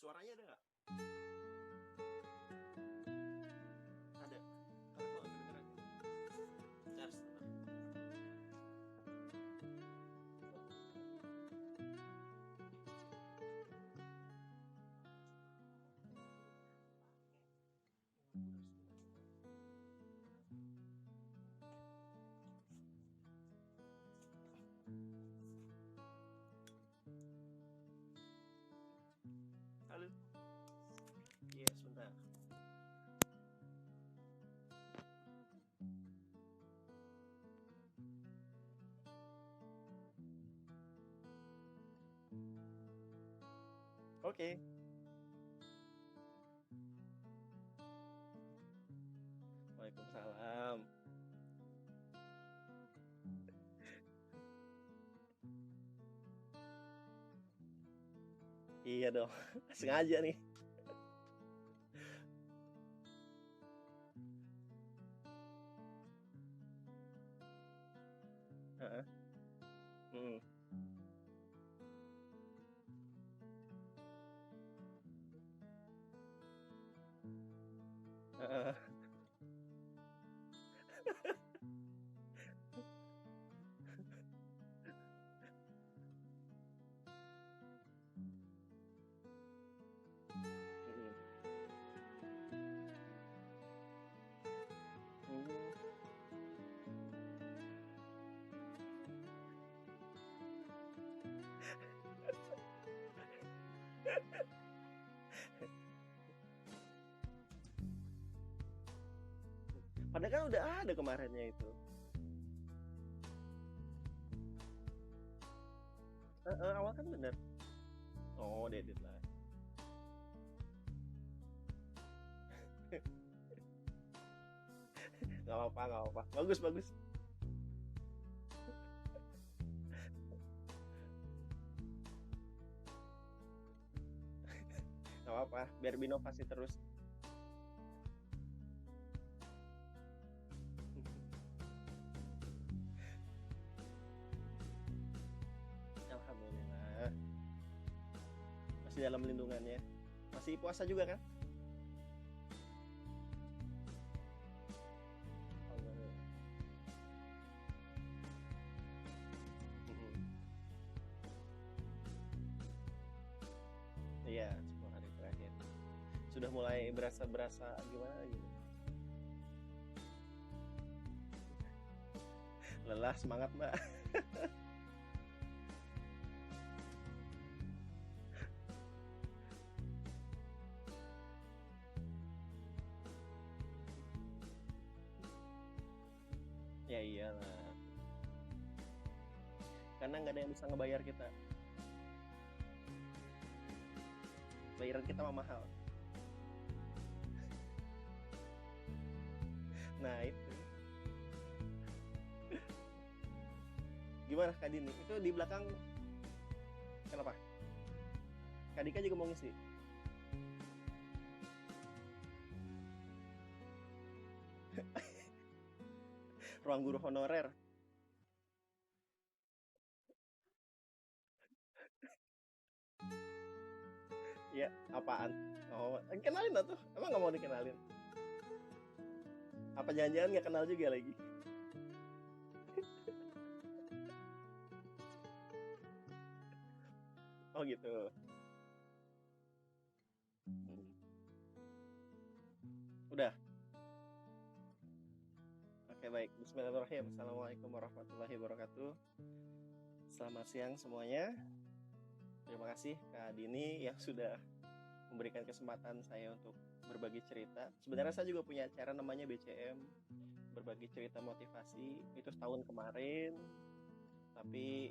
Suaranya ada nggak? Ada. Karena kalau kedengeran. Bentar, sebentar. Halo. Iya, sebentar. Oke. Waalaikumsalam. Iya dong. Sengaja nih. Heeh. Mm. Heeh. Mm. Mm. Padahal kan udah ada kemarinnya itu. Awal kan bener. Oh, dedit lah. Nggak apa-apa, nggak apa-apa. Bagus, bagus. Nggak apa-apa. Biar berinovasi terus. Alhamdulillah. Masih dalam lindungannya. Masih puasa juga kan? Alhamdulillah. Mm-mm. Iya, 10 hari terakhir. Sudah mulai berasa-berasa gimana gitu. Lelah, semangat, Mbak. Ya iyalah. Karena nggak ada yang bisa ngebayar kita. Bayaran kita mah mahal. Nah, itu. Gimana Kak Dini? Itu di belakang kenapa? Kak Dika juga mau ngisi. Ruang guru honorer. Iya, apaan? Oh, kenalin lah tuh. Emang nggak mau dikenalin? Apa jangan-jangan nggak kenal juga lagi? Oh gitu. Hmm. Udah. Oke baik. Bismillahirrahmanirrahim. Assalamualaikum warahmatullahi wabarakatuh. Selamat siang semuanya. Terima kasih Kak Dini yang sudah memberikan kesempatan saya untuk berbagi cerita. Sebenarnya saya juga punya acara namanya BCM, berbagi cerita motivasi. Itu setahun kemarin, tapi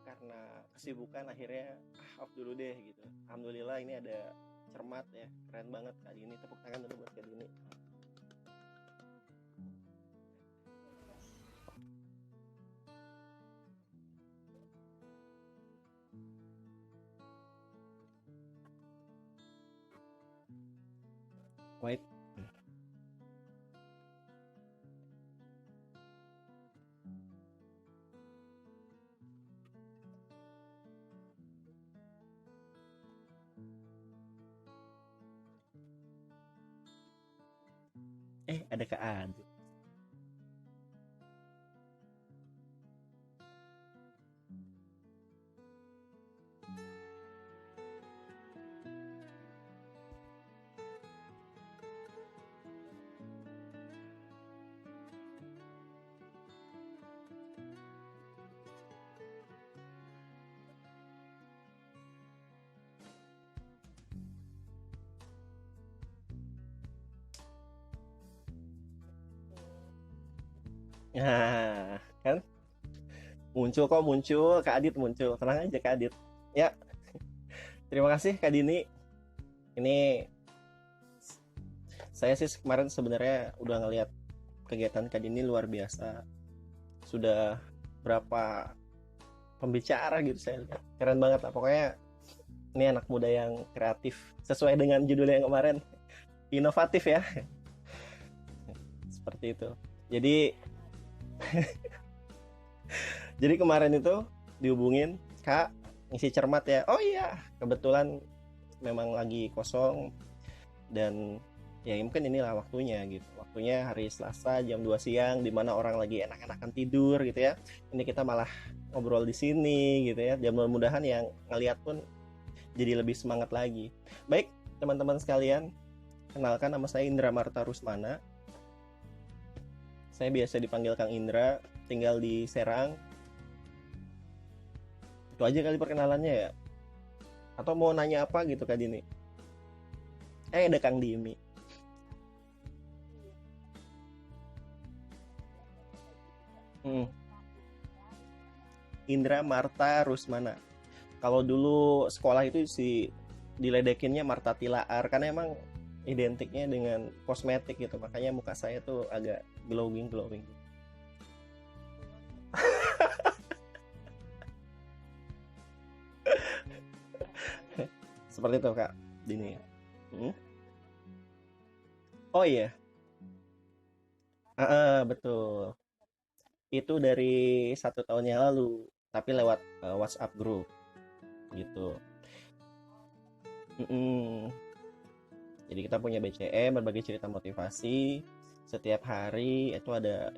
karena kesibukan akhirnya off dulu deh gitu. Alhamdulillah ini ada cermat ya, keren banget Kak Dini. Tepuk tangan dulu buat Kak Dini. Wait. Ada Kak Adit. Nah, kan muncul Kak Adit muncul. Tenang aja Kak Adit. Ya, terima kasih Kak Dini. Ini saya sih kemarin sebenarnya udah ngelihat kegiatan Kak Dini luar biasa. Sudah berapa pembicara gitu saya lihat. Keren banget lah pokoknya. Ini anak muda yang kreatif sesuai dengan judulnya yang kemarin. Inovatif ya. Seperti itu. Jadi kemarin itu dihubungin, Kak, ngisi cermat ya. Oh iya, kebetulan memang lagi kosong dan ya mungkin inilah waktunya gitu. Waktunya hari Selasa jam 2 siang di mana orang lagi enak-enakan tidur gitu ya. Ini kita malah ngobrol di sini gitu ya. Dan mudah-mudahan yang ngeliat pun jadi lebih semangat lagi. Baik, teman-teman sekalian, kenalkan nama saya Indra Marta Rusmana. Saya biasa dipanggil Kang Indra, tinggal di Serang. Itu aja kali perkenalannya ya. Atau mau nanya apa gitu Kak Dini? Ada Kang Dimi. Hmm. Indra Marta Rusmana. Kalau dulu sekolah itu diledekinnya Marta Tilaar karena emang identiknya dengan kosmetik gitu. Makanya muka saya tuh agak glowing. Seperti itu Kak Dini. Hmm? Oh iya, betul. Itu dari 1 tahun yang lalu, tapi lewat WhatsApp group gitu. Mm-mm. Jadi kita punya BCM, berbagai cerita motivasi. Setiap hari itu ada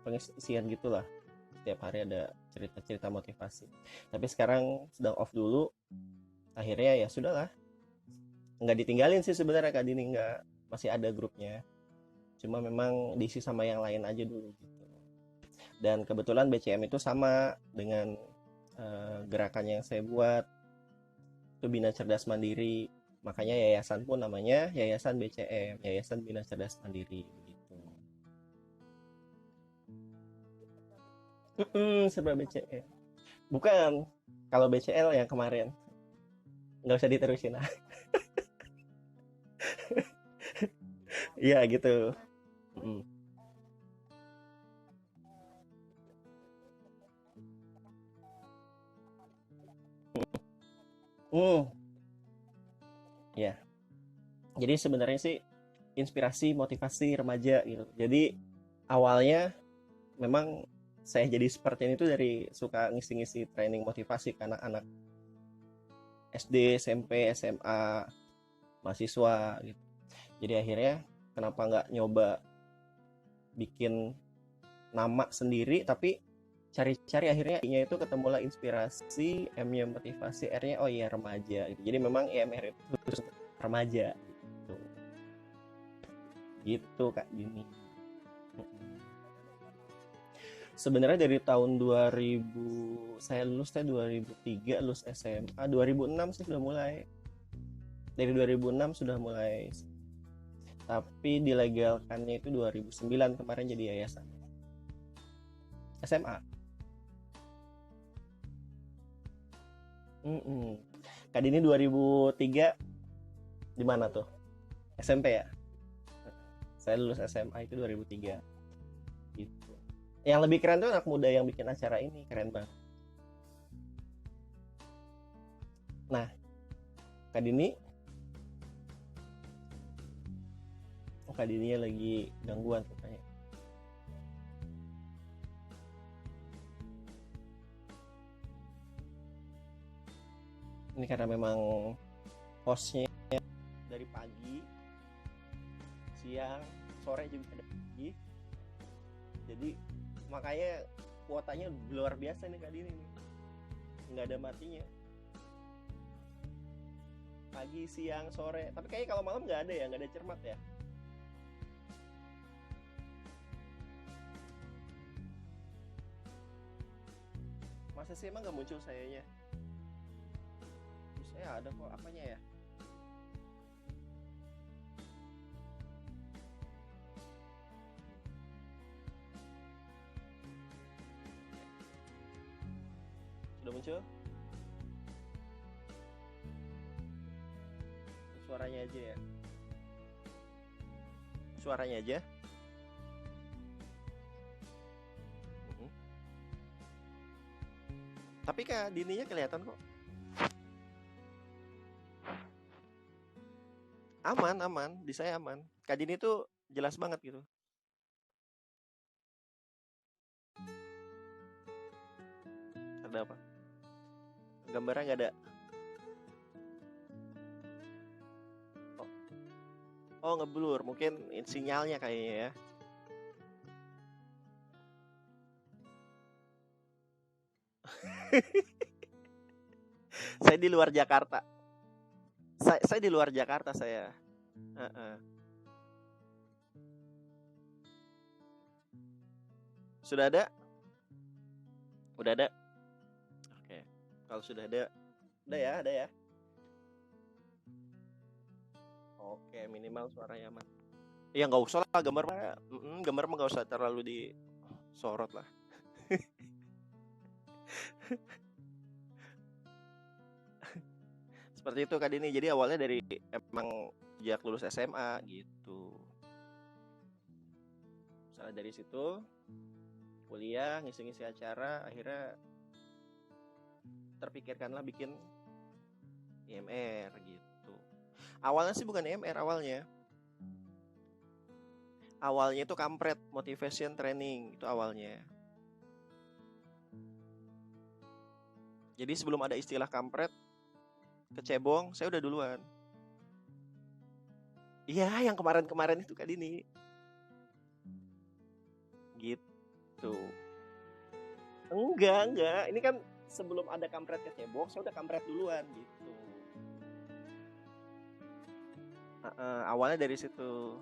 pengisian gitulah. Setiap hari ada cerita-cerita motivasi. Tapi sekarang sedang off dulu. Akhirnya ya sudahlah. Nggak ditinggalin sih sebenarnya Kak Dini, nggak, masih ada grupnya. Cuma memang diisi sama yang lain aja dulu gitu. Dan kebetulan BCM itu sama dengan gerakan yang saya buat, itu Bina Cerdas Mandiri. Makanya yayasan pun namanya Yayasan BCM, Yayasan Bina Cerdas Mandiri begitu. Serba BCM. Bukan, kalau BCL yang kemarin nggak usah diterusin. Iya gitu. Mm. Hmm, ya. Jadi sebenarnya sih inspirasi motivasi remaja gitu. Jadi awalnya memang saya jadi seperti ini tuh dari suka ngisi-ngisi training motivasi ke anak-anak SD, SMP, SMA, mahasiswa gitu. Jadi akhirnya kenapa nggak nyoba bikin nama sendiri, tapi cari-cari akhirnya I-nya itu ketemulah inspirasi, M-nya motivasi, R-nya oh iya remaja gitu. Jadi memang IMR itu khusus remaja gitu. Gitu Kak Dini. Sebenarnya dari tahun 2000 saya lulus 2003, lulus SMA 2006 sih sudah mulai. Dari 2006 sudah mulai. Tapi dilegalkannya itu 2009 kemarin jadi yayasan. SMA. Mm-mm. Kak Dini 2003 di mana tuh? SMP ya? Saya lulus SMA itu 2003. Gitu. Yang lebih keren tuh anak muda yang bikin acara ini, keren banget. Nah, Kak Dini, Kak Dini lagi gangguan tuh kayaknya. Ini karena memang hostnya dari pagi, siang, sore juga ada lagi. Jadi makanya kuotanya luar biasa nih Kak Dini nih, nggak ada matinya. Pagi, siang, sore. Tapi kayaknya kalau malam nggak ada ya, nggak ada cermat ya. Masa sih emang nggak muncul sayanya? Saya ada kok apanya ya? Sudah muncul? Suaranya aja ya. Suaranya aja. Mhm. Tapi Kak Dininya kelihatan kok. Aman, aman. Di saya aman. Kak Dini tuh jelas banget gitu. Ada apa? Gambarnya nggak ada. Oh, oh ngeblur. Mungkin sinyalnya kayaknya ya. Saya di luar Jakarta. Saya di luar Jakarta saya. Heeh. Sudah ada? Udah ada? Oke. Kalau sudah ada ya, ada ya. Oke, minimal suaranya aman. Ya nggak usah lah gambar mah, gambar mah nggak usah terlalu disorot lah. Seperti itu Kak Dini. Jadi awalnya dari emang sejak lulus SMA gitu. Misalnya dari situ kuliah, ngisi-ngisi acara, akhirnya terpikirkanlah bikin IMR gitu. Awalnya sih bukan IMR awalnya. Awalnya itu kampret, motivation training itu awalnya. Jadi sebelum ada istilah kampret, kecebong, saya udah duluan. Iya, yang kemarin-kemarin itu Kak Dini. Gitu. Enggak. Ini kan sebelum ada kampret kecebong, saya udah kampret duluan gitu. Awalnya dari situ.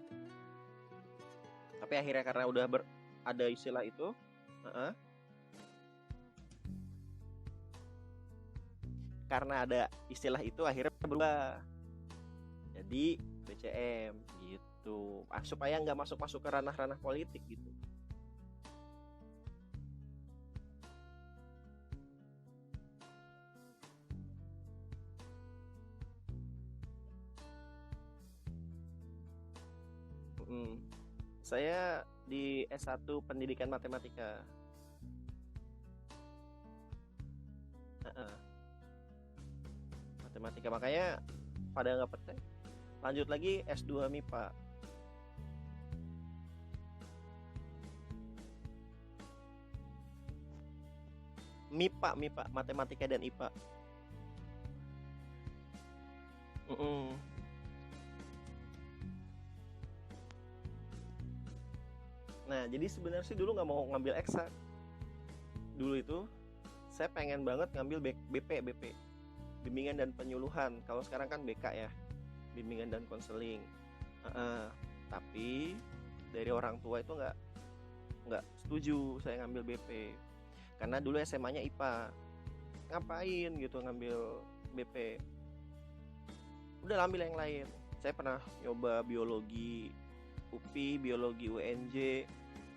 Tapi akhirnya karena udah ada istilah itu, karena ada istilah itu akhirnya berubah jadi BCM gitu, supaya nggak masuk ke ranah-ranah politik gitu. Saya di S1 Pendidikan Matematika. Matematika, makanya pada nggak percaya lanjut lagi S2 MIPA. MIPA, Matematika dan IPA. Nah, jadi sebenarnya sih dulu nggak mau ngambil eksak. Dulu itu saya pengen banget ngambil BP, bimbingan dan penyuluhan. Kalau sekarang kan BK ya, bimbingan dan konseling. Tapi dari orang tua itu nggak setuju saya ngambil BP, karena dulu SMA-nya IPA. Ngapain gitu ngambil BP? Udah ambil yang lain. Saya pernah nyoba biologi UPI, biologi UNJ,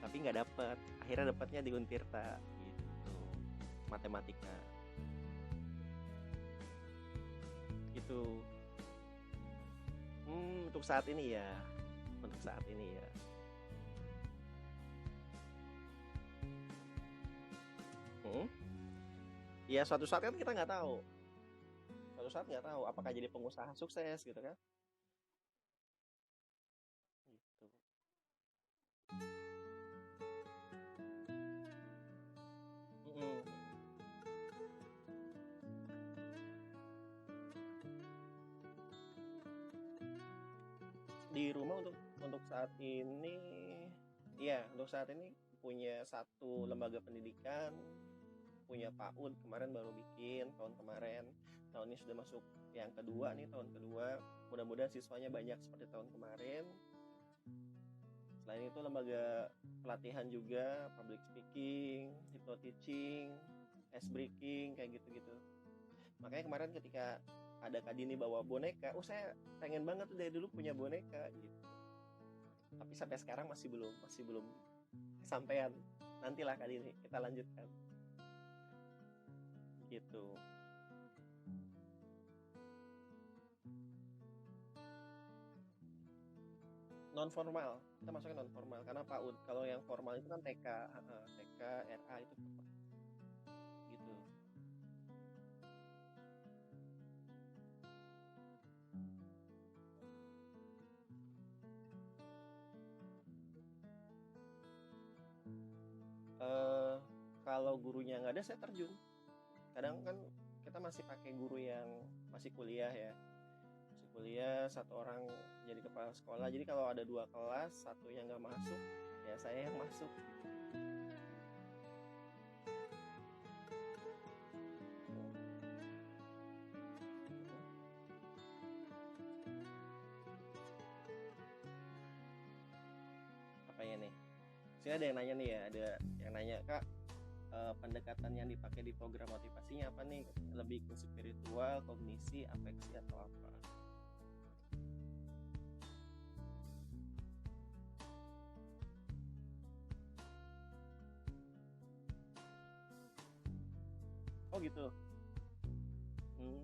tapi nggak dapet. Akhirnya dapatnya di Untirta gitu, matematika gitu. Untuk saat ini ya, ya suatu saat kan kita nggak tahu, apakah jadi pengusaha sukses gitu kan gitu. Di rumah untuk Untuk saat ini, ya untuk saat ini punya satu lembaga pendidikan, punya PAUD kemarin baru bikin tahun kemarin. Tahun ini sudah masuk yang kedua nih, tahun kedua. Mudah-mudahan siswanya banyak seperti tahun kemarin. Selain itu lembaga pelatihan juga, public speaking, hypno teaching, ice breaking, kayak gitu-gitu. Makanya kemarin ketika ada Kak Dini bawa boneka, saya pengen banget tuh dari dulu punya boneka gitu. Tapi sampai sekarang masih belum kesampaian. Nantilah Kak Dini kita lanjutkan. Gitu. Non formal, kita masuknya non formal karena PAUD. Kalau yang formal itu kan TK, TK, RA itu gitu. Kalau gurunya nggak ada, saya terjun. Kadang kan kita masih pakai guru yang masih kuliah ya, masih kuliah, satu orang jadi kepala sekolah. Jadi kalau ada 2 kelas, satunya nggak masuk, ya saya yang masuk. Apa ya nih? Sini ada yang nanya nih ya, ada yang nanya, Kak, pendekatan yang dipakai di program motivasinya apa nih? Lebih ke spiritual, kognisi, afeksi, atau apa? Oh gitu. Hmm.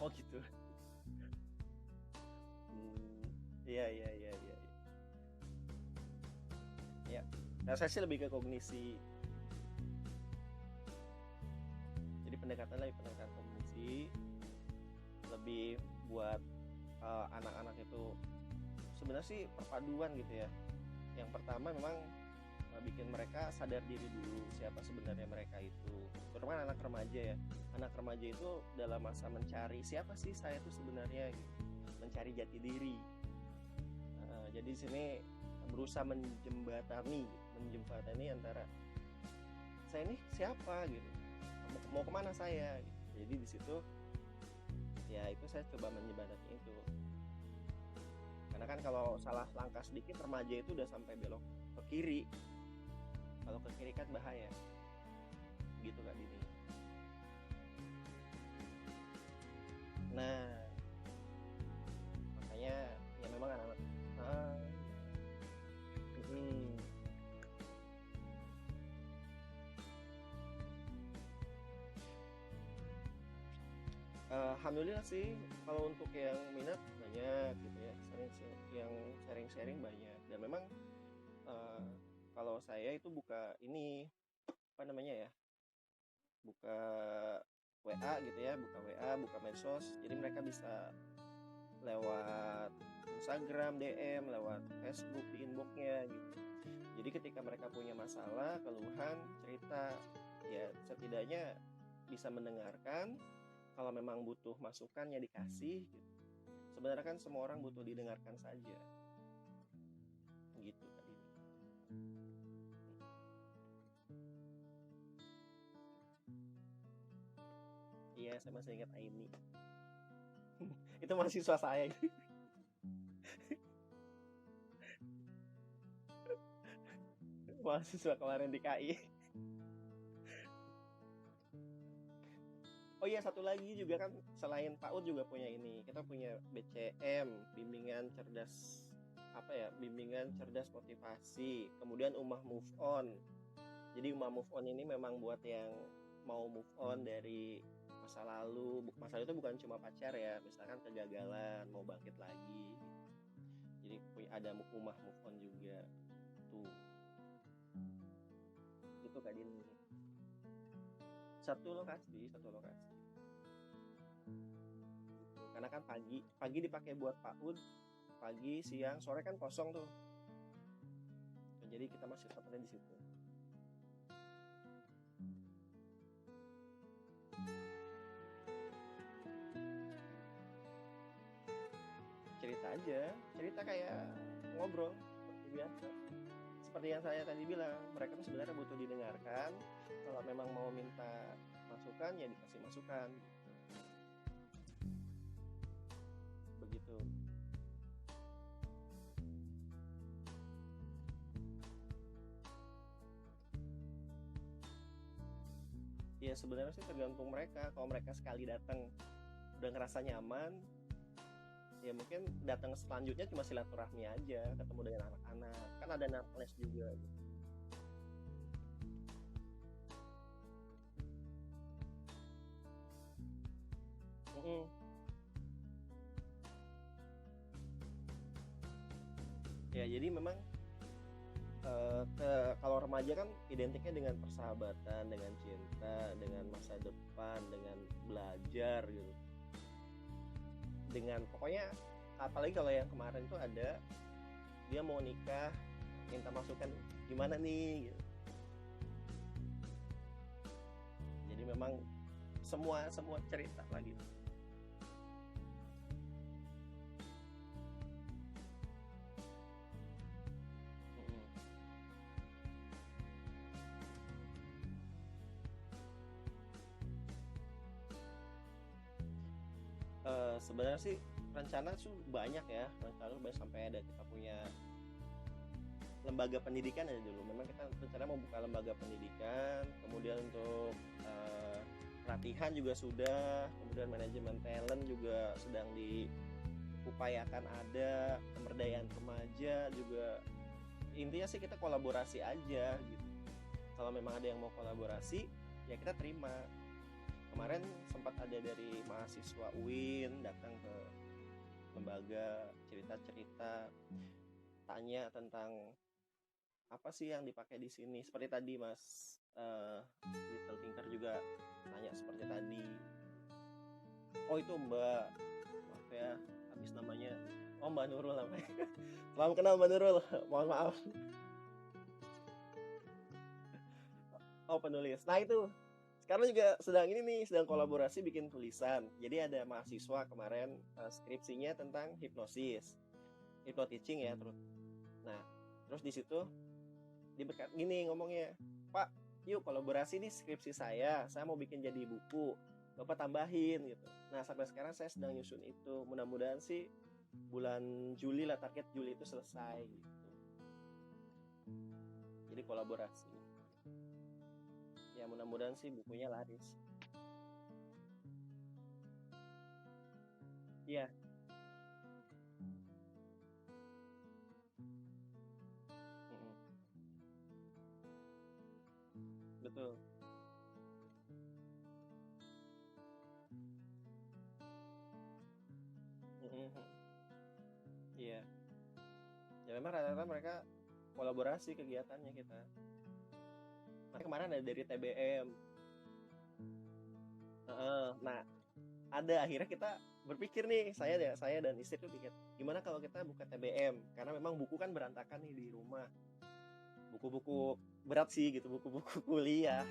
Oh gitu. Iya, iya, iya, iya. Ya. Nah, saya sih lebih ke kognisi. Jadi pendekatan kognisi, lebih buat anak-anak itu sebenarnya sih perpaduan gitu ya. Yang pertama memang bikin mereka sadar diri dulu siapa sebenarnya mereka itu. Terutama anak remaja ya. Anak remaja itu dalam masa mencari siapa sih saya itu sebenarnya gitu. Mencari jati diri. Jadi di sini berusaha menjembatani antara saya ini siapa gitu, mau kemana saya gitu. Jadi di situ ya itu saya coba menjembatani itu, karena kan kalau salah langkah sedikit remaja itu udah sampai belok ke kiri. Kalau ke kiri kan bahaya gitu Kak Dini. Nah makanya ya memang anak-anak alhamdulillah sih kalau untuk yang minat banyak gitu ya, yang sharing banyak. Dan memang kalau saya itu buka ini apa namanya ya, buka WA gitu ya, buka medsos, jadi mereka bisa lewat Instagram DM, lewat Facebook di inboxnya gitu. Jadi ketika mereka punya masalah, keluhan, cerita, ya setidaknya bisa mendengarkan. Kalau memang butuh masukannya dikasih gitu. Sebenarnya kan semua orang butuh didengarkan saja gitu tadi. Iya, saya masih ingat Aini. Itu mahasiswa saya. Mahasiswa kemarin di KI. Oh iya, satu lagi juga kan, selain PAUD juga punya ini. Kita punya BCM, bimbingan cerdas bimbingan cerdas motivasi. Kemudian Umah Move On. Jadi Umah Move On ini memang buat yang mau move on dari masa lalu. Masa lalu itu bukan cuma pacar ya, misalkan kegagalan, mau bangkit lagi. Jadi ada Umah Move On juga. Tuh. Itu Kak Din. Satu lokasi. Karena kan pagi dipakai buat PAUD, pagi, siang, sore kan kosong tuh. Jadi kita masih tempatnya di situ. aja, cerita kayak ngobrol seperti biasa. Seperti yang saya tadi bilang, mereka tuh sebenarnya butuh didengarkan. Kalau memang mau minta masukan ya dikasih masukan gitu. Begitu. Ya sebenarnya sih tergantung mereka. Kalau mereka sekali datang udah ngerasa nyaman, ya mungkin datang selanjutnya cuma silaturahmi aja, ketemu dengan anak-anak. Kan ada anak les juga gitu. Mm-mm. Ya jadi memang kalau remaja kan identiknya dengan persahabatan, dengan cinta, dengan masa depan, dengan belajar gitu. Dengan pokoknya apalagi kalau yang kemarin tuh ada dia mau nikah, minta masukan gimana nih gitu. Jadi memang semua semua cerita lah gitu. Mm-mm. Sebenarnya sih rencana tuh banyak ya, rencana banyak sampai ada kita punya lembaga pendidikan aja dulu. Memang kita rencana mau buka lembaga pendidikan, kemudian untuk eh, pelatihan juga sudah, kemudian manajemen talent juga sedang diupayakan ada, pemberdayaan remaja juga. Intinya sih kita kolaborasi aja gitu. Kalau memang ada yang mau kolaborasi, ya kita terima. Kemarin sempat ada dari mahasiswa UIN datang ke lembaga cerita-cerita, tanya tentang apa sih yang dipakai di sini. Seperti tadi Mas Little Thinker juga tanya seperti tadi. Oh itu Mbak, maaf ya, habis namanya. Oh Mbak Nurul namanya. Salam kenal Mbak Nurul. Mohon maaf. Oh penulis. Nah itu sekarang juga sedang ini nih, sedang kolaborasi bikin tulisan. Jadi ada mahasiswa kemarin skripsinya tentang hipnosis, hypnoteaching ya terus. Nah terus di situ dia berkat gini ngomongnya, Pak, yuk kolaborasi nih skripsi saya mau bikin jadi buku, Bapak tambahin gitu. Nah sampai sekarang saya sedang nyusun itu, mudah-mudahan sih bulan Juli lah, target Juli itu selesai gitu. Jadi kolaborasi. Ya mudah-mudahan sih bukunya laris. Iya. Mm-mm. Betul. Mm-mm. Iya. Ya memang rata-rata mereka kolaborasi kegiatannya kita. Nah kemarin ada dari TBM. Nah ada akhirnya kita berpikir nih, saya dan istri tuh pikir gimana kalau kita buka TBM, karena memang buku kan berantakan nih di rumah, buku-buku berat sih gitu, buku-buku kuliah,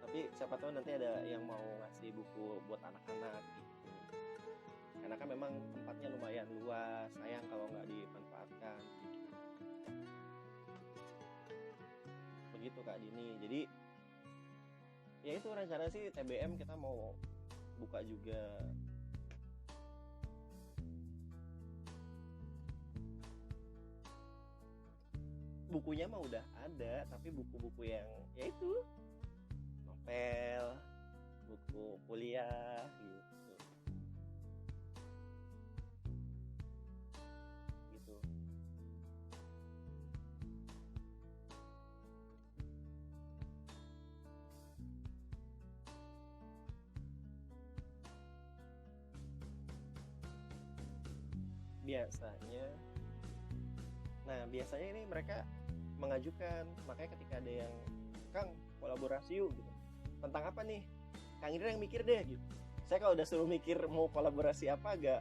tapi siapa tahu nanti ada yang mau ngasih buku buat anak-anak gitu, karena kan memang tempatnya lumayan luas, sayang kalau nggak dimanfaatkan gitu. Begitu Kak Dini. Jadi ya itu rencana sih TBM kita mau buka juga. Bukunya mah udah ada, tapi buku-buku yang ya itu novel, buku kuliah gitu gitu. Biasanya, nah biasanya ini mereka mengajukan, makanya ketika ada yang Kang kolaborasi yuk gitu, tentang apa nih, Kang Indra yang mikir deh gitu. Saya kalau udah suruh mikir mau kolaborasi apa agak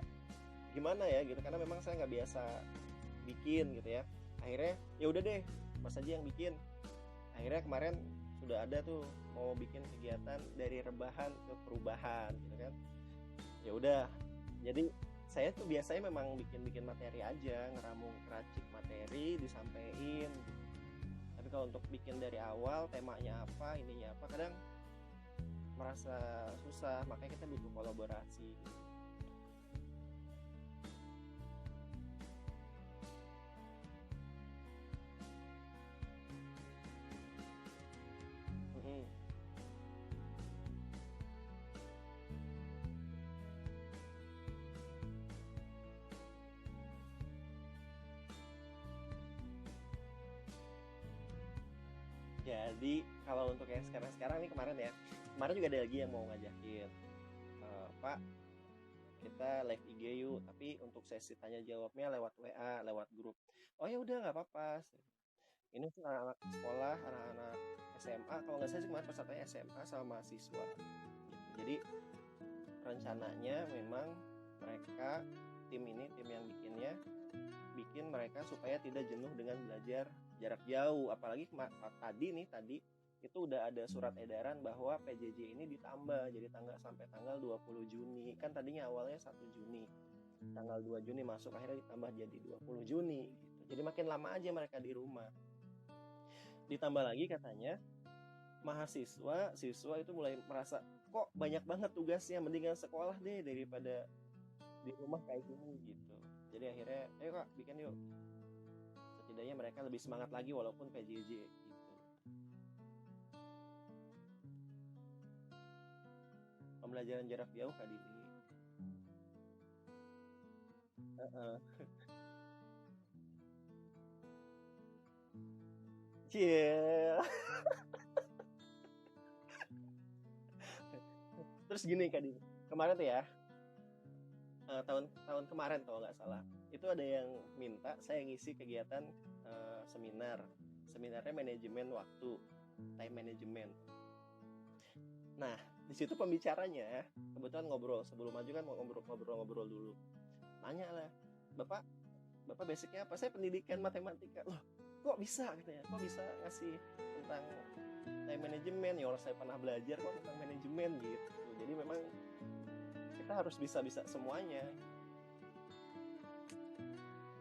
gimana ya gitu, karena memang saya nggak biasa bikin gitu ya. Akhirnya ya udah deh, Mas aja yang bikin. Akhirnya kemarin sudah ada tuh mau bikin kegiatan dari rebahan ke perubahan gitu kan. Ya udah, jadi saya tuh biasanya memang bikin materi aja, ngeracik materi disampaikan gitu. Tapi kalau untuk bikin dari awal temanya apa, ininya apa, kadang merasa susah, makanya kita butuh kolaborasi gitu. Mm-mm. Jadi kalau untuk yang sekarang nih, kemarin juga ada lagi yang mau ngajakin, Pak, kita live IG yuk, tapi untuk sesi tanya jawabnya lewat WA, lewat grup. Oh ya udah, nggak apa-apa. Ini tuh anak-anak sekolah, anak-anak SMA, kalau nggak salah sih kemarin pesertanya SMA sama mahasiswa gitu. Jadi rencananya memang mereka, tim yang bikin mereka supaya tidak jenuh dengan belajar jarak jauh. Apalagi tadi itu udah ada surat edaran bahwa PJJ ini ditambah jadi sampai tanggal 20 Juni. Kan tadinya awalnya 1 Juni. Tanggal 2 Juni masuk, akhirnya ditambah jadi 20 Juni gitu. Jadi makin lama aja mereka di rumah. Ditambah lagi katanya siswa itu mulai merasa kok banyak banget tugasnya, mendingan sekolah deh daripada di rumah kayak gini gitu. Jadi akhirnya ayo Kak, bikin yuk. Setidaknya mereka lebih semangat lagi walaupun PJJ gitu. Pembelajaran jarak jauh Kak Dini. Cie. Terus gini Kak Dini. Kemarin tuh ya, tahun kemarin kalau nggak salah, itu ada yang minta saya ngisi kegiatan seminarnya manajemen waktu, time management. Nah, di situ pembicaranya kebetulan ngobrol sebelum maju kan, mau ngobrol dulu. Tanya lah, bapak basicnya apa? Saya pendidikan matematika. Loh, kok bisa katanya? Kok bisa ngasih tentang time management? Ya orang saya pernah belajar kok tentang manajemen gitu. Jadi memang kita harus bisa semuanya.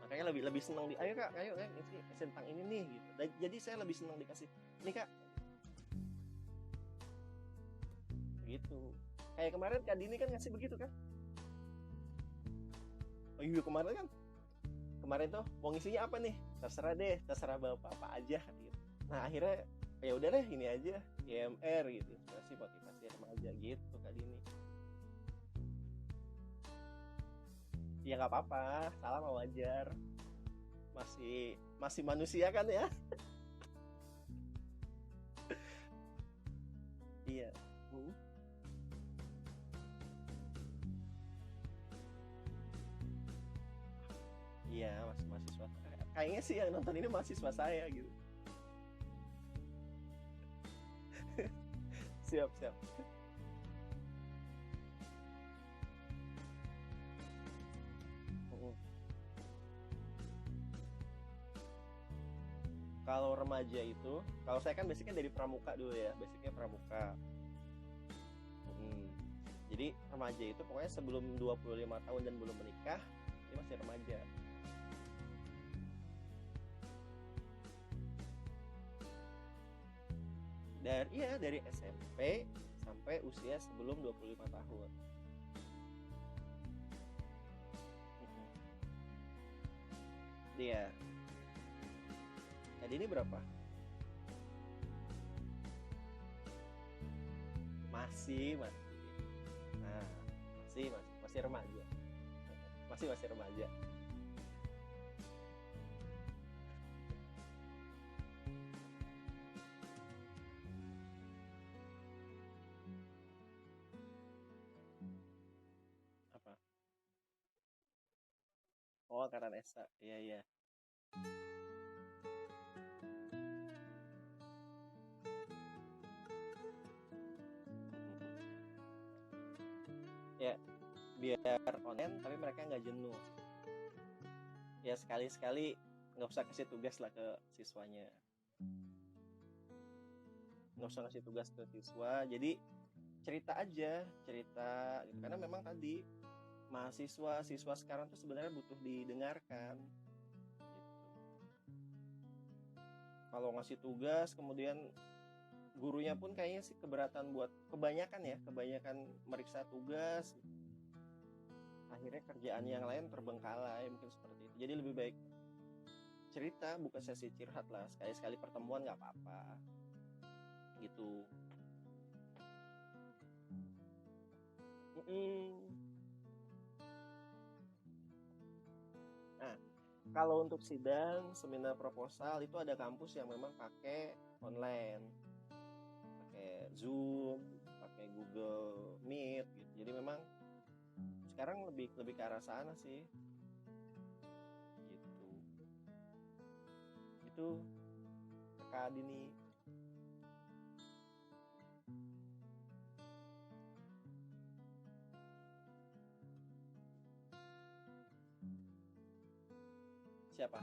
Makanya lebih senang ayo Kak, ayo isi tentang ini nih gitu. Jadi saya lebih senang dikasih nih Kak, gitu. Kayak kemarin Kak Dini kan ngasih begitu kan. Oh iya, kemarin tuh mau ngisinya apa nih, terserah bapak apa aja gitu. Nah akhirnya ya udah deh ini aja, IMR gitu, inspirasi motivasi remaja gitu Kak Dini. Ya nggak apa-apa, salah mah wajar, masih manusia kan ya. Iya. Iya, mahasiswa. Kayaknya sih yang nonton ini mahasiswa saya gitu. Siap, siap. Kalau remaja itu, kalau saya kan basicnya dari pramuka dulu ya, basicnya pramuka. Jadi remaja itu pokoknya sebelum 25 tahun dan belum menikah, ini masih remaja. Dari SMP sampai usia sebelum 25 tahun. Dia. Jadi ini berapa? Masih. Nah, masih remaja. Masih remaja. Apa? Oh, angkatan Esa. Iya, iya. Ya, biar online tapi mereka nggak jenuh. Ya sekali-sekali nggak usah kasih tugas lah ke siswanya. Nggak usah kasih tugas ke siswa. Jadi cerita aja, gitu. Karena memang tadi Mahasiswa sekarang tuh sebenarnya butuh didengarkan gitu. Kalau ngasih tugas kemudian gurunya pun kayaknya sih keberatan buat kebanyakan meriksa tugas, akhirnya kerjaan yang lain terbengkalai, mungkin seperti itu. Jadi lebih baik cerita, bukan sesi curhat lah, sekali-sekali pertemuan nggak apa-apa gitu. Nah, kalau untuk sidang, seminar proposal itu ada kampus yang memang pakai online, pakai Zoom, pakai Google Meet gitu. Jadi memang sekarang lebih ke arah sana sih. Gitu. Itu Kak Dini. Siapa?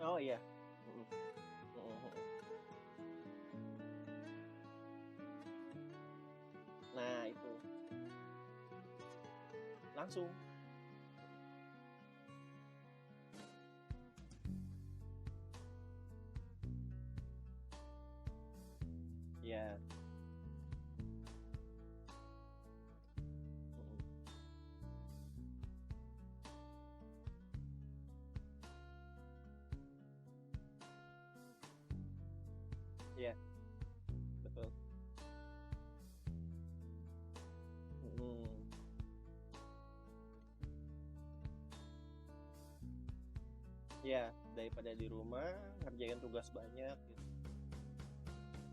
Oh iya. Mm-mm. Mm-mm. Nah, itu langsung. Ya. Mm-mm. Ya, betul. Mm-mm. Ya, daripada di rumah ngerjain tugas banyak gitu.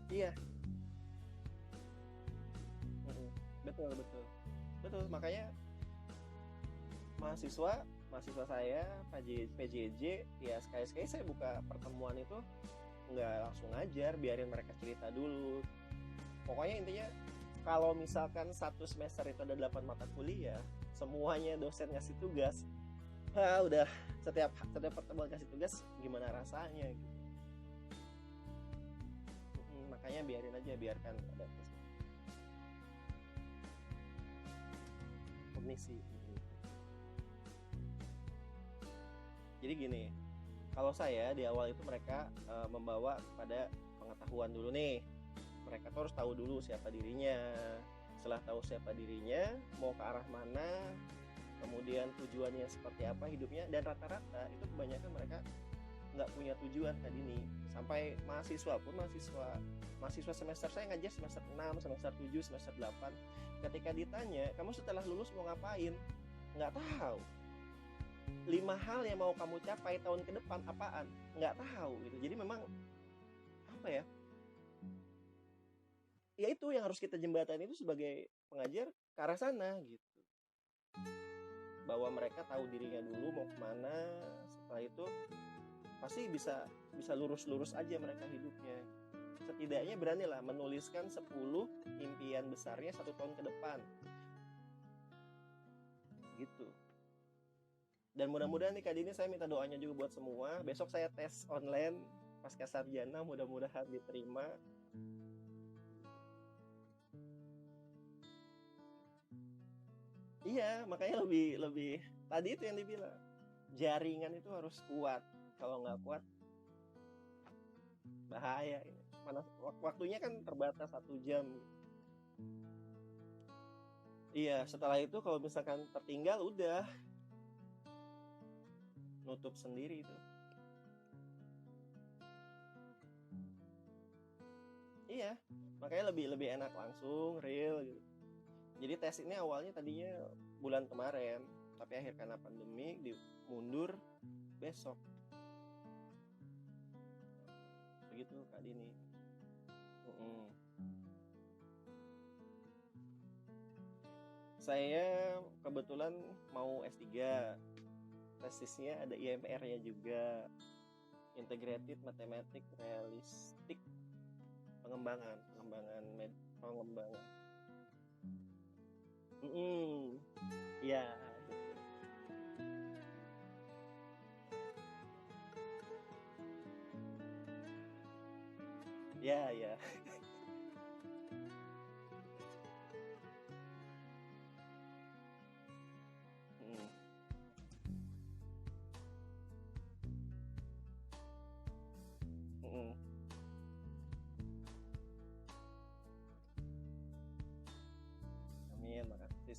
Iya. Mm-mm. Betul, betul. Betul, makanya mahasiswa saya PJJ ya, sekali-sekali saya buka pertemuan itu nggak langsung ngajar, biarin mereka cerita dulu. Pokoknya intinya kalau misalkan satu semester itu ada 8 mata kuliah, semuanya dosen ngasih tugas, udah setiap pertemuan kasih tugas gimana rasanya gitu. Makanya biarin aja, biarkan ada kognisi. Jadi gini, kalau saya di awal itu mereka membawa pada pengetahuan dulu nih. Mereka tuh harus tahu dulu siapa dirinya. Setelah tahu siapa dirinya, mau ke arah mana, kemudian tujuannya seperti apa hidupnya, dan rata-rata itu kebanyakan mereka nggak punya tujuan tadi nih. Sampai mahasiswa semester saya ngajar semester 6, semester 7, semester 8, ketika ditanya kamu setelah lulus mau ngapain, nggak tahu. 5 hal yang mau kamu capai tahun ke depan apaan, nggak tahu gitu. Jadi memang apa ya, ya itu yang harus kita jembatani itu sebagai pengajar ke arah sana gitu, bahwa mereka tahu dirinya dulu mau kemana. Setelah itu pasti bisa lurus-lurus aja mereka hidupnya. Setidaknya beranilah menuliskan 10 impian besarnya 1 tahun ke depan gitu. Dan mudah-mudahan nih Kak Dini, saya minta doanya juga buat semua. Besok saya tes online pasca sarjana, mudah-mudahan diterima. Iya, makanya lebih lebih tadi itu yang dibilang, jaringan itu harus kuat. Kalau nggak kuat bahaya ini. Mana waktunya kan terbatas 1 jam. Iya, setelah itu kalau misalkan tertinggal udah nutup sendiri itu. Iya, makanya lebih lebih enak langsung real gitu. Jadi tes ini awalnya tadinya bulan kemarin, tapi akhir karena pandemi dimundur besok. Begitu Kak Dini. Mm-mm. Saya kebetulan mau S3, tesisnya ada IMR-nya juga, Integrated Mathematics Realistic, pengembangan. Ya, betul. Ya, ya.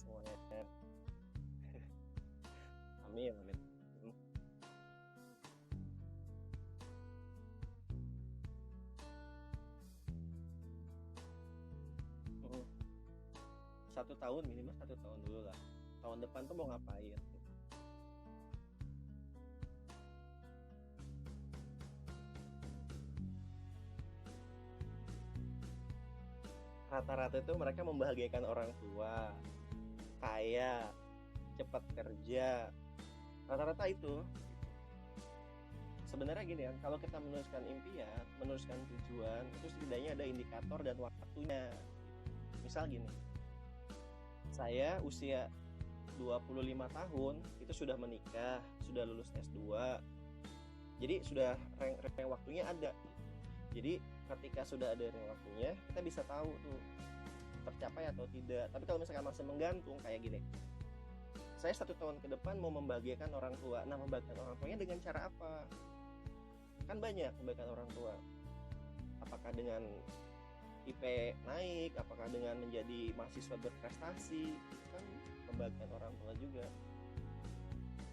semuanya. Amin, amin. Hmm. Hmm. 1 tahun, minimal 1 tahun dulu lah. Tahun depan tuh mau ngapain? Rata-rata itu mereka membahagiakan orang tua, kaya, cepat kerja. Rata-rata itu. Sebenarnya gini kan, kalau kita menuliskan impian, menuliskan tujuan, itu setidaknya ada indikator dan waktunya. Misal gini, saya usia 25 tahun itu sudah menikah, sudah lulus S2. Jadi sudah rentang waktunya ada. Jadi ketika sudah ada rentang waktunya, kita bisa tahu tuh tercapai atau tidak. Tapi kalau misalkan masih menggantung kayak gini, saya 1 tahun ke depan mau membahagiakan orang tua. Nah, membahagiakan orang tuanya dengan cara apa? Kan banyak membahagiakan orang tua. Apakah dengan IP naik, apakah dengan menjadi mahasiswa berprestasi, kan membahagiakan orang tua juga.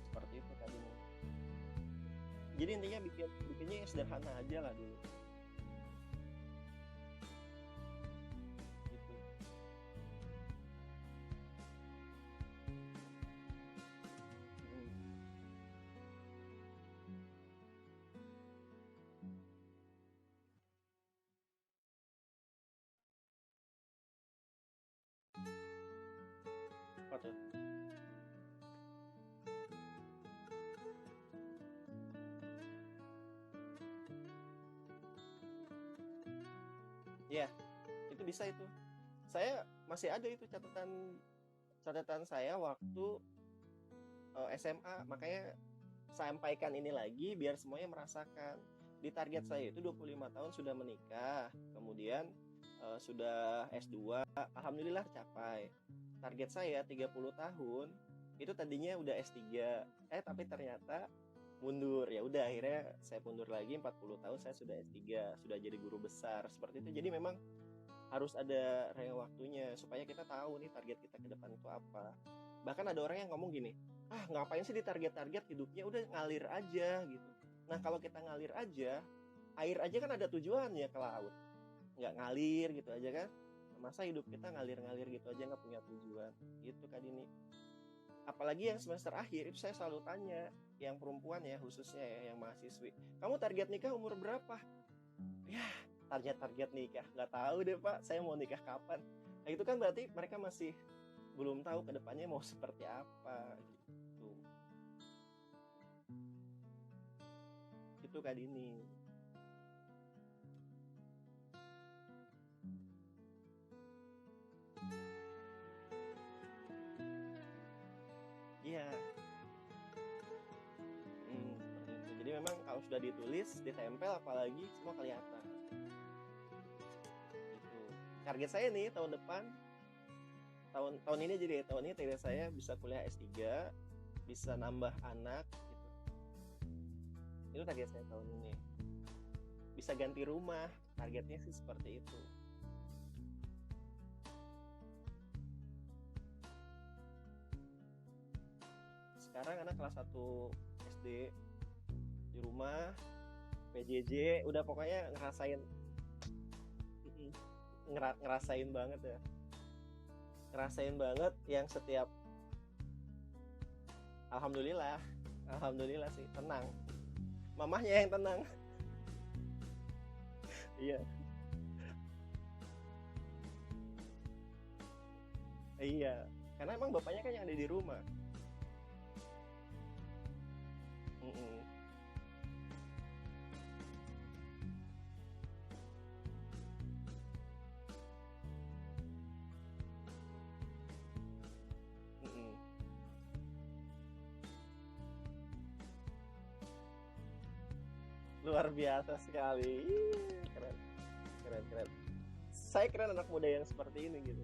Seperti itu tadi. Jadi intinya bikinnya yang sederhana aja lah dulu. Gitu. Apa tuh? Ya, itu bisa itu. Saya masih ada itu catatan saya waktu SMA, makanya sampaikan ini lagi biar semuanya merasakan. Di target saya itu 25 tahun sudah menikah, kemudian sudah S2, alhamdulillah tercapai. Target saya 30 tahun itu tadinya udah S3. Tapi ternyata mundur. Ya udah akhirnya saya mundur lagi 40 tahun saya sudah S3, sudah jadi guru besar seperti itu. Jadi memang harus ada rentang waktunya supaya kita tahu nih target kita ke depan itu apa. Bahkan ada orang yang ngomong gini, ngapain sih di target-target, hidupnya udah ngalir aja gitu. Nah kalau kita ngalir aja, air aja kan ada tujuannya ke laut, nggak ngalir gitu aja kan. Masa hidup kita ngalir-ngalir gitu aja nggak punya tujuan gitu kan ini. Apalagi yang semester akhir itu saya selalu tanya, yang perempuan ya khususnya ya, yang mahasiswi, kamu target nikah umur berapa? Ya, target nikah nggak tahu deh pak, saya mau nikah kapan. Nah itu kan berarti mereka masih belum tahu kedepannya mau seperti apa gitu. Itu Kak Dini. Iya. Seperti itu. Jadi memang kalau sudah ditulis, ditempel, apalagi semua kelihatan. Gitu. Target saya nih tahun depan, tahun ini, jadi tahun ini target saya bisa kuliah S3, bisa nambah anak gitu. Itu target saya tahun ini. Bisa ganti rumah, targetnya sih seperti itu. Sekarang anak kelas 1 SD, di rumah, PJJ, udah pokoknya ngerasain banget ya. Ngerasain banget yang setiap, alhamdulillah sih tenang. Mamahnya yang tenang. Iya. Iya, karena emang bapaknya kan yang ada di rumah. Mm-mm. Mm-mm. Luar biasa sekali. Keren, keren, keren. Saya keren anak muda yang seperti ini gitu.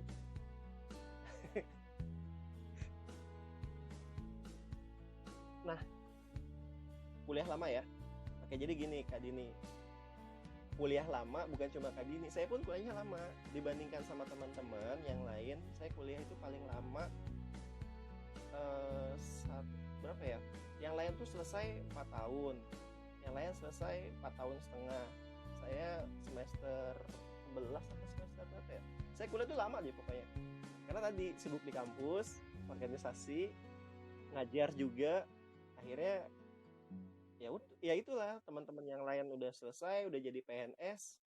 Nah, kuliah lama ya. Oke, jadi gini Kak Dini, kuliah lama, bukan cuma Kak Dini, saya pun kuliahnya lama dibandingkan sama teman-teman yang lain. Saya kuliah itu paling lama berapa ya? Yang lain tuh selesai 4 tahun, yang lain selesai 4 tahun setengah. Saya semester 11 atau semester berapa ya? Saya kuliah tuh lama deh pokoknya. Karena tadi sibuk di kampus, organisasi, ngajar juga. Akhirnya ya itulah, teman-teman yang lain udah selesai, udah jadi PNS.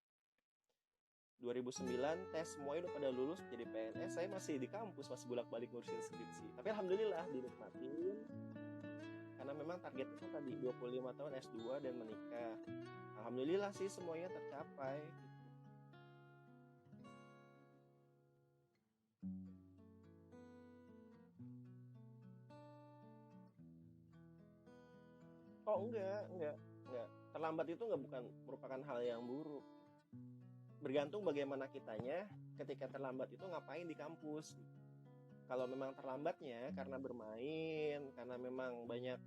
2009 tes semuanya udah pada lulus jadi PNS, saya masih di kampus, masih bolak-balik ngurusin skripsi. Tapi alhamdulillah dinikmatin, karena memang targetnya kan tadi 25 tahun S2 dan menikah. Alhamdulillah sih semuanya tercapai gitu. Oh enggak. Terlambat itu bukan merupakan hal yang buruk. Bergantung bagaimana kitanya ketika terlambat itu ngapain di kampus. Kalau memang terlambatnya karena bermain, karena memang banyak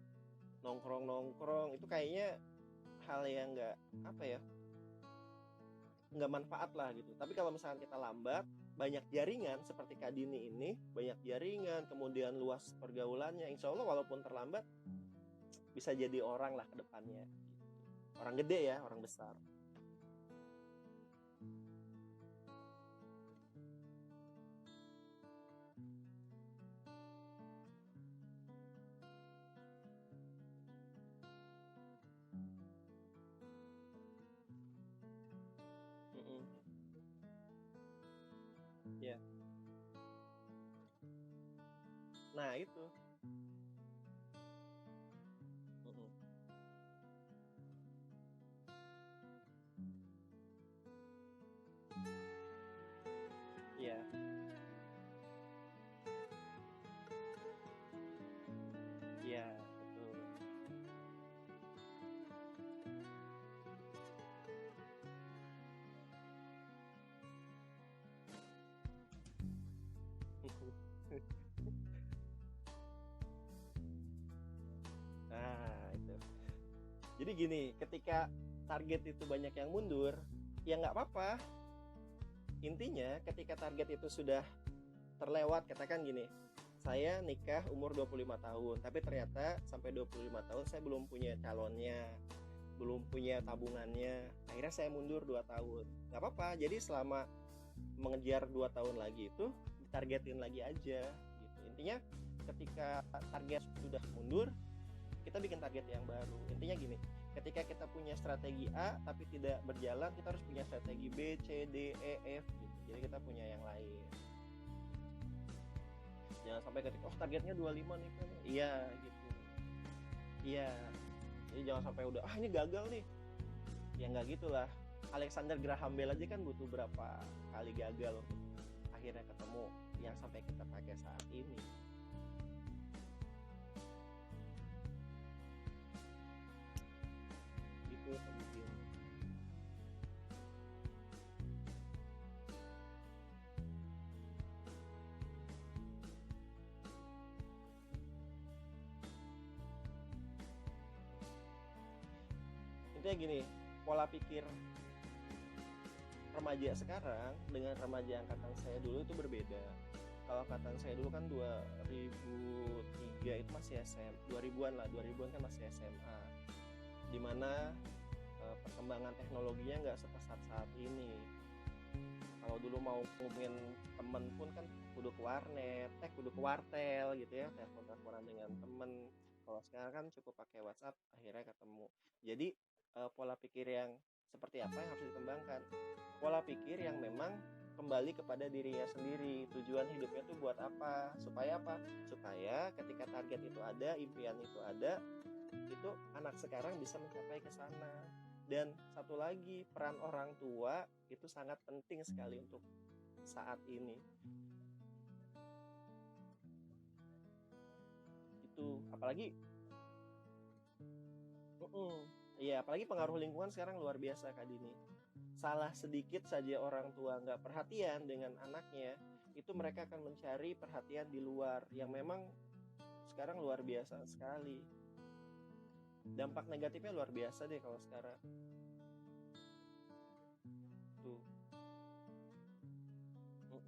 nongkrong itu kayaknya hal yang nggak manfaat lah gitu. Tapi kalau misalkan kita lambat, banyak jaringan seperti Kak Dini ini, banyak jaringan, kemudian luas pergaulannya, insya Allah walaupun terlambat bisa jadi orang lah ke depannya. Orang gede ya, orang besar. Mm-mm. Ya. Nah itu. Mm-mm. Iya, iya, betul. Nah itu. Jadi gini, ketika target itu banyak yang mundur, ya nggak apa-apa. Intinya ketika target itu sudah terlewat, katakan gini, saya nikah umur 25 tahun, tapi ternyata sampai 25 tahun saya belum punya calonnya, belum punya tabungannya. Akhirnya saya mundur 2 tahun. Nggak apa-apa, jadi selama mengejar 2 tahun lagi itu ditargetin lagi aja gitu. Intinya ketika target sudah mundur, kita bikin target yang baru. Intinya gini, ketika kita punya strategi A tapi tidak berjalan, kita harus punya strategi B, C, D, E, F gitu. Jadi kita punya yang lain. Jangan sampai ketika targetnya 25 nih kan. Iya gitu. Iya. Jadi jangan sampai udah ini gagal nih. Ya nggak gitulah. Alexander Graham Bell aja kan butuh berapa kali gagal untuk akhirnya ketemu yang sampai kita pakai saat ini. Gitu mungkin. Intinya gini, pola pikir remaja sekarang dengan remaja angkatan saya dulu itu berbeda. Kalau angkatan saya dulu kan 2003 itu masih SM, 2000-an lah, 2000-an kan masih SMA. Dimana perkembangan teknologinya nggak sepesat saat ini. Kalau dulu mau ngomongin temen pun kan kudu ke warnet, kudu ke wartel gitu ya, telepon-teleponan dengan temen. Kalau sekarang kan cukup pakai WhatsApp, akhirnya ketemu. Jadi pola pikir yang seperti apa yang harus dikembangkan? Pola pikir yang memang kembali kepada dirinya sendiri. Tujuan hidupnya tuh buat apa? Supaya apa? Supaya ketika target itu ada, impian itu ada, itu anak sekarang bisa mencapai ke sana. Dan satu lagi, peran orang tua itu sangat penting sekali untuk saat ini. Itu apalagi iya, apalagi pengaruh lingkungan sekarang luar biasa Kak Dini. Salah sedikit saja orang tua nggak perhatian dengan anaknya, itu mereka akan mencari perhatian di luar yang memang sekarang luar biasa sekali. Dampak negatifnya luar biasa deh kalau sekarang.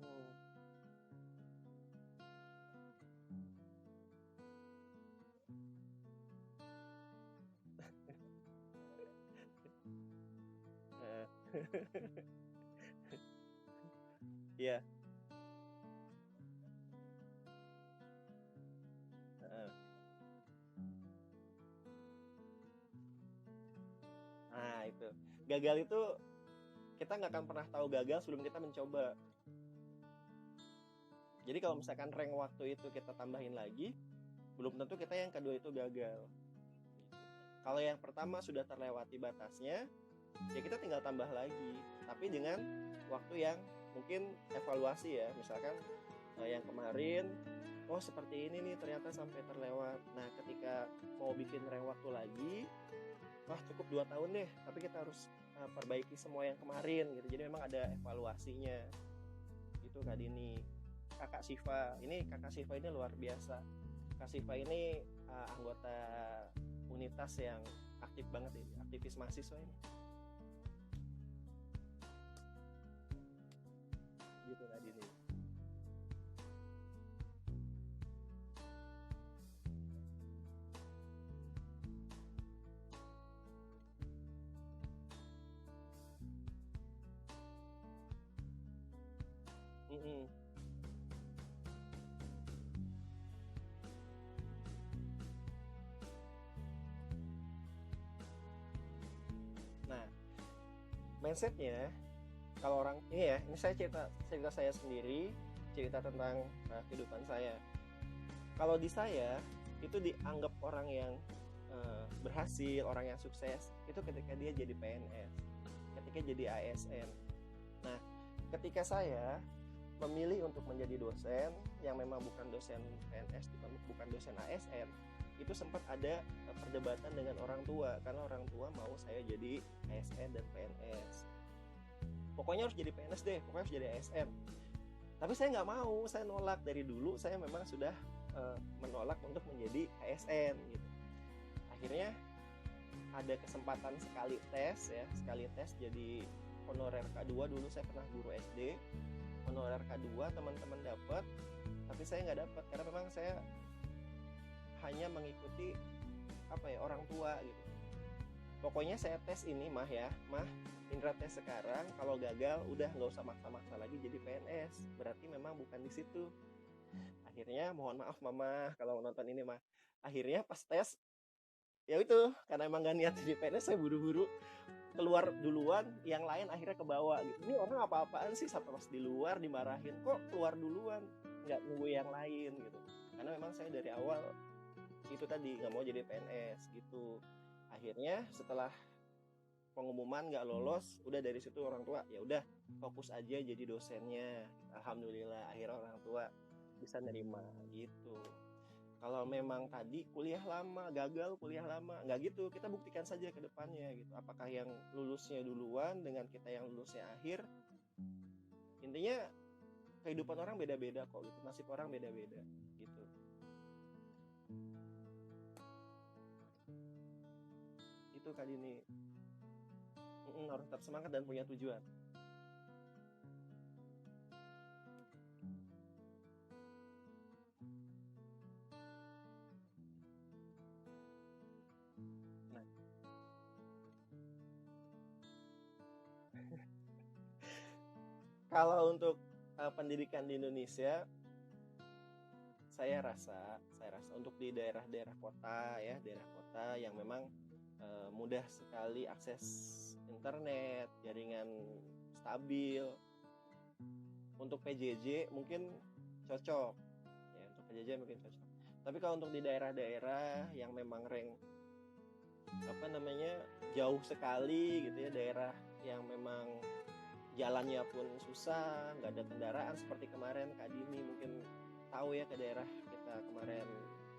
Hmm. Nah, iya. Heeh. Nah, itu. Gagal itu kita nggak akan pernah tahu gagal sebelum kita mencoba. Jadi kalau misalkan rank waktu itu kita tambahin lagi, belum tentu kita yang kedua itu gagal. Kalau yang pertama sudah terlewati batasnya, ya kita tinggal tambah lagi. Tapi dengan waktu yang mungkin evaluasi ya. Misalkan yang kemarin, oh seperti ini nih ternyata sampai terlewat. Nah ketika mau bikin rank waktu lagi, wah cukup 2 tahun deh. Tapi kita harus perbaiki semua yang kemarin gitu. Jadi memang ada evaluasinya. Gitu Kak Dini. Kakak Siva ini luar biasa. Kak Siva ini anggota unitas yang aktif banget ini, aktivis mahasiswa ini. Gitu Kak Dini. Mm-mm. Nah, mindsetnya kalau orang ini ya, ini saya cerita cerita saya sendiri, cerita tentang kehidupan saya. Kalau di saya itu dianggap orang yang berhasil, orang yang sukses itu ketika dia jadi PNS, ketika jadi ASN. Nah, ketika saya memilih untuk menjadi dosen yang memang bukan dosen PNS, bukan dosen ASN, itu sempat ada perdebatan dengan orang tua karena orang tua mau saya jadi ASN dan PNS. Pokoknya harus jadi PNS deh, pokoknya harus jadi ASN. Tapi saya nggak mau, saya nolak dari dulu. Saya memang sudah menolak untuk menjadi ASN gitu. Akhirnya ada kesempatan sekali tes jadi honorer K2. Dulu saya pernah guru SD, honorer K2 teman-teman dapat, tapi saya nggak dapat karena memang saya hanya mengikuti apa ya, orang tua gitu. Pokoknya saya tes ini mah ya, mah Indra tes sekarang, kalau gagal udah nggak usah maksa-maksa lagi jadi PNS, berarti memang bukan di situ. Akhirnya mohon maaf mama kalau nonton ini mah, akhirnya pas tes ya itu karena emang gak niat jadi PNS, saya buru-buru keluar duluan, yang lain akhirnya ke bawah gitu. Ini orang apa-apaan sih, sampai pas di luar dimarahin, kok keluar duluan nggak nunggu yang lain gitu. Karena memang saya dari awal itu tadi nggak mau jadi PNS gitu. Akhirnya setelah pengumuman nggak lolos, udah dari situ orang tua ya udah fokus aja jadi dosennya. Alhamdulillah akhirnya orang tua bisa nerima gitu. Kalau memang tadi kuliah lama gagal, kuliah lama nggak gitu, kita buktikan saja ke depannya gitu, apakah yang lulusnya duluan dengan kita yang lulusnya akhir. Intinya kehidupan orang beda-beda kok gitu, nasib orang beda-beda gitu. Itu kali ini. Harus tetap semangat dan punya tujuan. Nah, kalau untuk pendidikan di Indonesia, saya rasa untuk di daerah-daerah kota ya, daerah kota yang memang mudah sekali akses internet, jaringan stabil, untuk PJJ mungkin cocok ya, untuk PJJ mungkin cocok. Tapi kalau untuk di daerah-daerah yang memang rank apa namanya jauh sekali gitu ya, daerah yang memang jalannya pun susah, nggak ada kendaraan, seperti kemarin Kak Dini mungkin tahu ya, ke daerah kita kemarin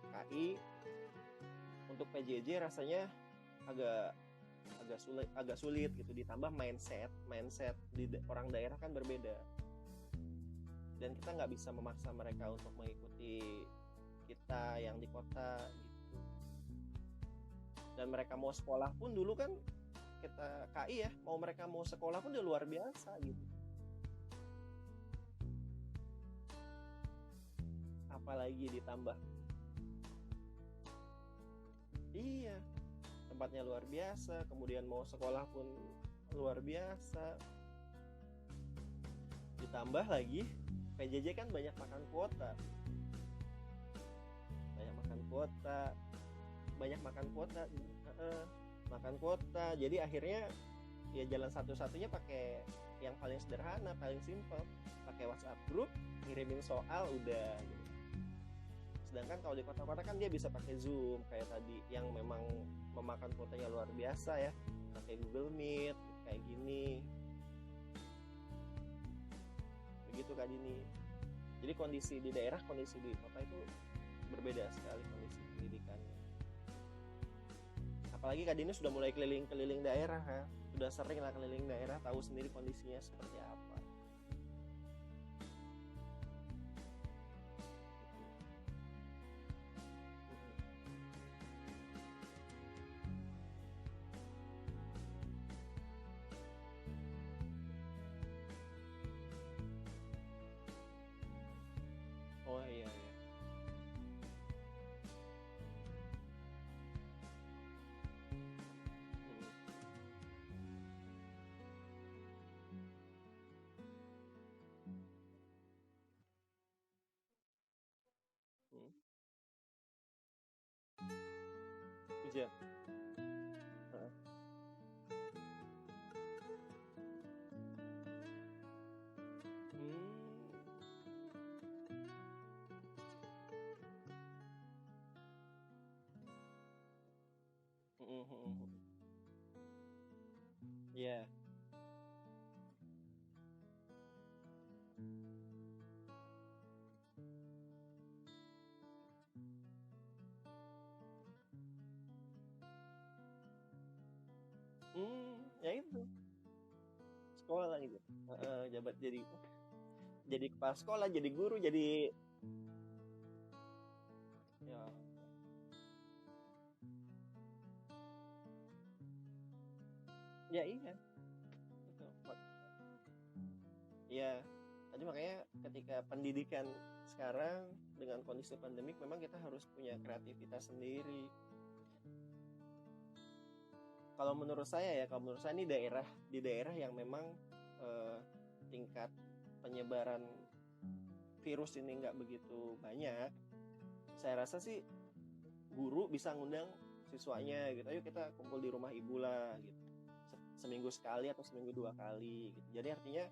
KI, untuk PJJ rasanya agak agak sulit gitu, ditambah mindset di orang daerah kan berbeda, dan kita nggak bisa memaksa mereka untuk mengikuti kita yang di kota gitu. Dan mereka mau sekolah pun dulu kan, kita KI ya, mau mereka mau sekolah pun udah luar biasa gitu. apalagi ditambah, iya, tempatnya luar biasa, kemudian mau sekolah pun luar biasa, ditambah lagi PJJ kan banyak makan kuota, banyak makan kuota, banyak makan kuota, makan kuota. Jadi akhirnya ya jalan satu-satunya pakai yang paling sederhana, paling simple, pakai WhatsApp group, ngirimin soal udah gitu. Sedangkan kalau di kota-kota kan dia bisa pakai Zoom kayak tadi yang memang memakan kuotanya luar biasa ya, pakai Google Meet kayak gini. Begitu Kak Dini. Jadi kondisi di daerah, kondisi di kota itu berbeda sekali kondisi pendidikannya. Apalagi Kak Dini sudah mulai keliling-keliling daerah ya. Sudah sering lah keliling daerah, tahu sendiri kondisinya seperti apa. Oh iya iya. Ujian. Iya. Ya itu sekolah gitu. Jabat jadi kepala sekolah, jadi guru, jadi ya, ya iya. Itu. Iya. Tadi makanya ketika pendidikan sekarang dengan kondisi pandemik memang kita harus punya kreativitas sendiri. Kalau menurut saya ini di daerah yang memang tingkat penyebaran virus ini nggak begitu banyak, saya rasa sih guru bisa ngundang siswanya gitu, ayo kita kumpul di rumah ibu lah gitu, seminggu sekali atau seminggu 2 kali gitu. Jadi artinya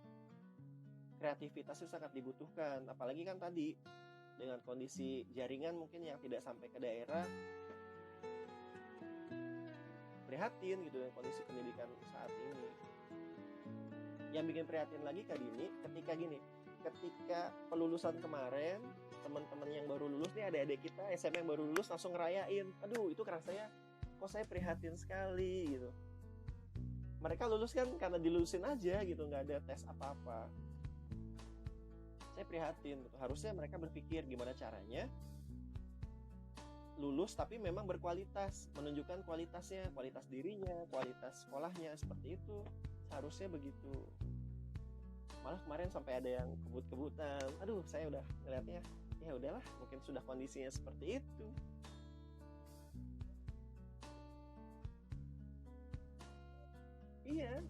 kreativitas itu sangat dibutuhkan, apalagi kan tadi dengan kondisi jaringan mungkin yang tidak sampai ke daerah. Prihatin gitu dengan kondisi pendidikan saat ini. Yang bikin prihatin lagi Kak Dini, ketika pelulusan kemarin, teman-teman yang baru lulus nih, adik-adik kita SMA yang baru lulus langsung ngerayain. Aduh, itu rasanya kok saya prihatin sekali gitu. Mereka lulus kan karena dilulusin aja gitu, nggak ada tes apa-apa. Saya prihatin gitu. Harusnya mereka berpikir gimana caranya lulus tapi memang berkualitas, menunjukkan kualitasnya, kualitas dirinya, kualitas sekolahnya, seperti itu. Harusnya begitu. Malah kemarin sampai ada yang kebut-kebutan. Aduh, saya udah ngeliatnya, ya udahlah, mungkin sudah kondisinya seperti itu. Iya.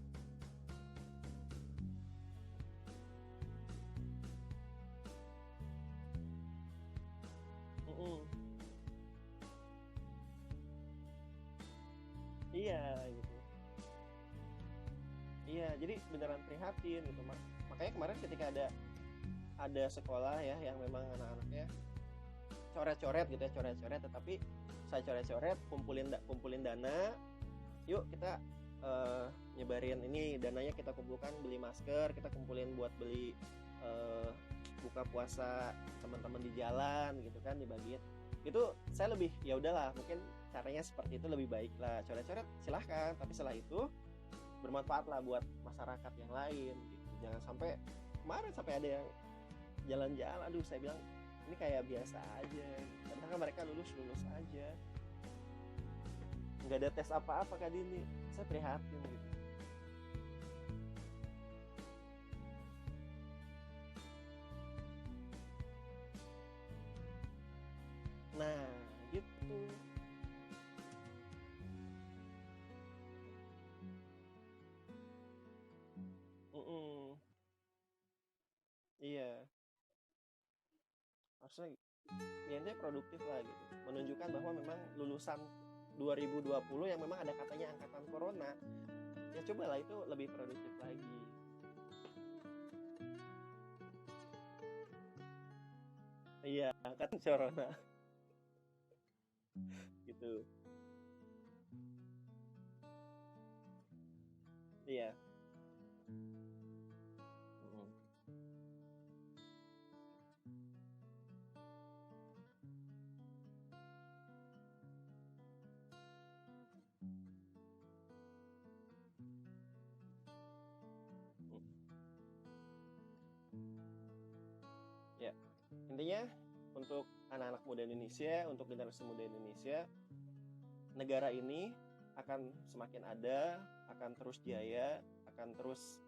Iya gitu. Iya, jadi beneran prihatin gitu. Makanya kemarin ketika ada sekolah ya yang memang anak-anaknya coret-coret gitu ya, coret-coret, tetapi saya coret-coret, kumpulin dana, yuk kita nyebarin ini, dananya kita kumpulkan beli masker, kita kumpulin buat beli buka puasa teman-teman di jalan gitu kan, dibagiin. Itu saya lebih ya udahlah, mungkin caranya seperti itu lebih baik lah. Coret-coret silahkan, tapi setelah itu bermanfaat lah buat masyarakat yang lain gitu. Jangan sampai kemarin sampai ada yang jalan-jalan, aduh saya bilang ini kayak biasa aja, padahal kan mereka lulus aja, nggak ada tes apa-apa Kak Dini. Saya prihatin gitu. harusnya ya ente produktif lah gitu, menunjukkan bahwa memang lulusan 2020 yang memang ada katanya angkatan corona, ya cobalah itu lebih produktif lagi. Iya, angkatan corona gitu. Iya. Mm-mm. Ya, intinya untuk anak-anak muda Indonesia, untuk generasi muda Indonesia, negara ini akan semakin ada, akan terus jaya, akan terus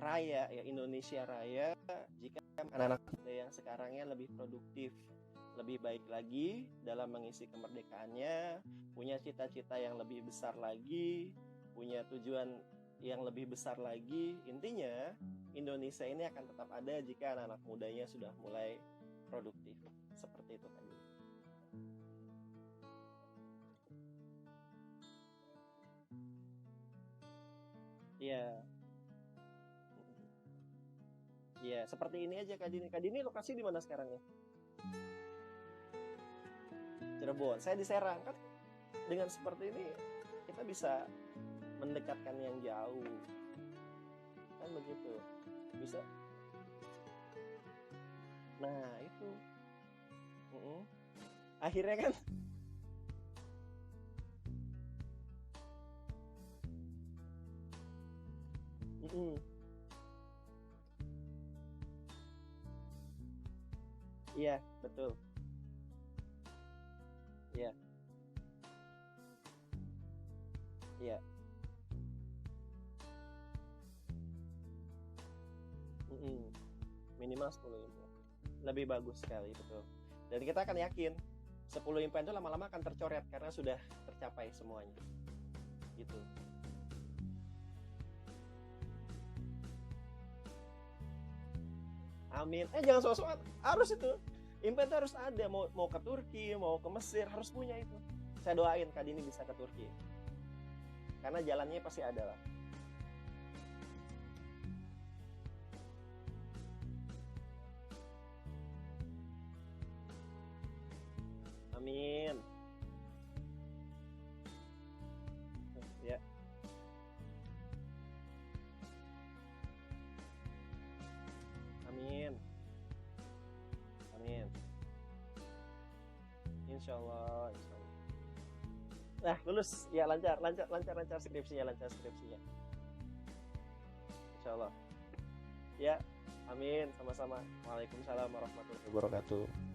raya, ya Indonesia raya, jika anak-anak muda yang sekarangnya lebih produktif, lebih baik lagi dalam mengisi kemerdekaannya, punya cita-cita yang lebih besar lagi, punya tujuan yang lebih besar lagi. Intinya Indonesia ini akan tetap ada jika anak-anak mudanya sudah mulai produktif. Seperti itu tadi. Iya, iya, seperti ini aja Kak Dini. Kak Dini lokasi di mana sekarang ya? Cirebon. Saya di Serang. Kan dengan seperti ini kita bisa mendekatkan yang jauh. Kan begitu. Bisa. Nah, itu. Mm-mm. Akhirnya kan. Mm-mm. Iya, betul. Iya, iya. Mm-mm. Minimal 10 impian. Lebih bagus sekali, betul. Dan kita akan yakin 10 impian itu lama-lama akan tercoret karena sudah tercapai semuanya. Gitu. Amin. Jangan sok-sokan. Harus itu. Impian itu harus ada. Mau ke Turki, mau ke Mesir, harus punya itu. Saya doain Kak Dini bisa ke Turki. Karena jalannya pasti ada lah. Amin. Ya, amin. Amin. Insya Allah, insya Allah. Nah, lulus. Ya, lancar, lancar, lancar, lancar skripsinya. Insya Allah. Ya, amin. Sama-sama. Waalaikumsalam warahmatullahi wabarakatuh.